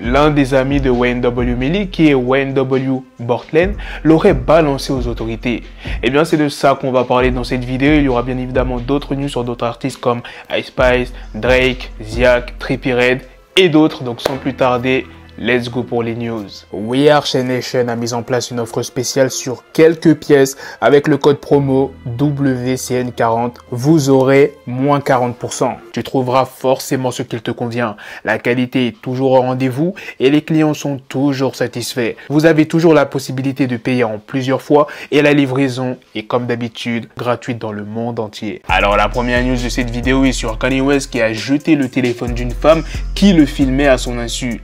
L'un des amis de Wayne W. Melly, qui est Wayne W. Bortlen, l'aurait balancé aux autorités. Et bien c'est de ça qu'on va parler dans cette vidéo. Il y aura bien évidemment d'autres news sur d'autres artistes comme Ice Spice, Drake, Ziak, Trippie Redd et d'autres. Donc sans plus tarder, let's go pour les news. We Are Chain Nation a mis en place une offre spéciale sur quelques pièces. Avec le code promo WCN40, vous aurez moins 40%. Tu trouveras forcément ce qu'il te convient. La qualité est toujours au rendez-vous et les clients sont toujours satisfaits. Vous avez toujours la possibilité de payer en plusieurs fois et la livraison est comme d'habitude gratuite dans le monde entier. Alors la première news de cette vidéo est sur Kanye West qui a jeté le téléphone d'une femme qui le filmait à son insu.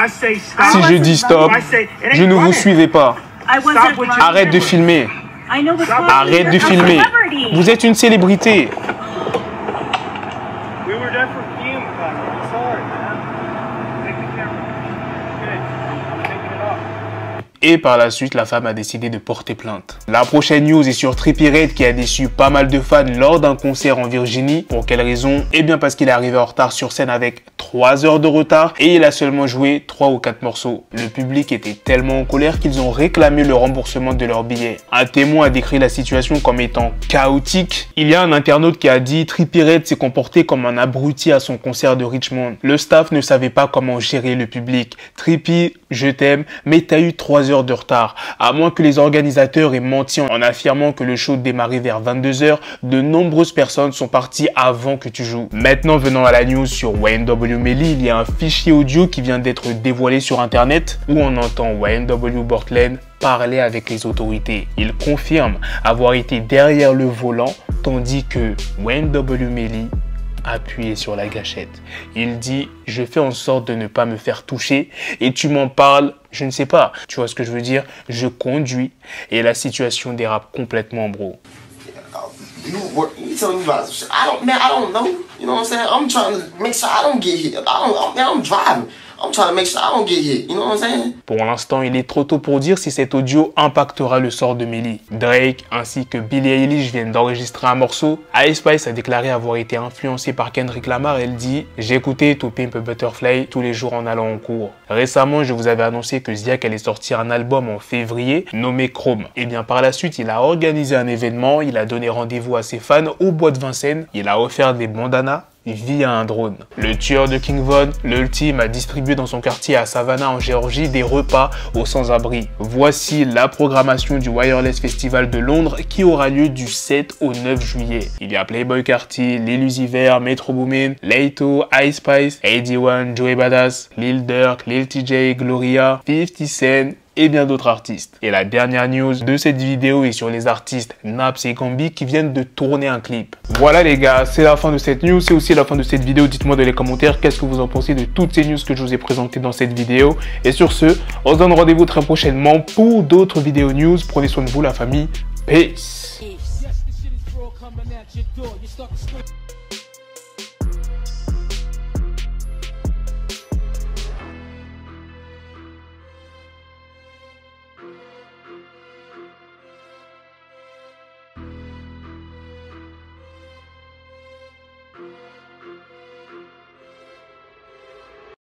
Si je dis stop, je ne vous suivais pas. Arrête de filmer. Arrête de filmer. Vous êtes une célébrité. Et par la suite, la femme a décidé de porter plainte. La prochaine news est sur Trippie Redd qui a déçu pas mal de fans lors d'un concert en Virginie. Pour quelle raison? Eh bien parce qu'il est arrivé en retard sur scène avec 3 heures de retard et il a seulement joué 3 ou 4 morceaux. Le public était tellement en colère qu'ils ont réclamé le remboursement de leurs billets. Un témoin a décrit la situation comme étant chaotique. Il y a un internaute qui a dit « Trippie Redd s'est comporté comme un abruti à son concert de Richmond. Le staff ne savait pas comment gérer le public. Trippie, je t'aime, mais t'as eu 3 heures de retard. À moins que les organisateurs aient menti en affirmant que le show démarrait vers 22 h, de nombreuses personnes sont parties avant que tu joues. » Maintenant, venons à la news sur Wayne W. Melly, il y a un fichier audio qui vient d'être dévoilé sur internet où on entend Wayne W. Bortlen parler avec les autorités. Il confirme avoir été derrière le volant tandis que Wayne W. Melly appuyé sur la gâchette. Il dit « Je fais en sorte de ne pas me faire toucher et tu m'en parles, je ne sais pas. » Tu vois ce que je veux dire? Je conduis et la situation dérape complètement, bro. You telling me about shit. I don't know. You know what I'm saying? I'm trying to make sure I don't get hit. I'm driving. I'm trying to make sure I don't get hit. You know what I'm saying? Pour l'instant, il est trop tôt pour dire si cet audio impactera le sort de Melly. Drake ainsi que Billie Eilish viennent d'enregistrer un morceau. Ice Spice a déclaré avoir été influencé par Kendrick Lamar. Elle dit « J'écoutais To Pimp a Butterfly tous les jours en allant en cours. Récemment, je vous avais annoncé que Ziak allait sortir un album en février nommé Chrome. Et bien par la suite, il a organisé un événement. Il a donné rendez-vous à ses fans au bois de Vincennes. Il a offert des bandanas via un drone. Le tueur de King Von, l'Ultime, a distribué dans son quartier à Savannah en Géorgie des repas aux sans-abri. Voici la programmation du Wireless Festival de Londres qui aura lieu du 7 au 9 juillet. Il y a Playboi Carti, Lil Uzi Vert, Metro Boomin, Layto, Ice Spice, AD1, Joey Badass, Lil Durk, Lil TJ, Gloria, 50 Cent et bien d'autres artistes. Et la dernière news de cette vidéo est sur les artistes Naps et Gambi qui viennent de tourner un clip. Voilà les gars, c'est la fin de cette news, c'est aussi la fin de cette vidéo. Dites-moi dans les commentaires qu'est-ce que vous en pensez de toutes ces news que je vous ai présentées dans cette vidéo. Et sur ce, on se donne rendez-vous très prochainement pour d'autres vidéos news. Prenez soin de vous la famille. Peace.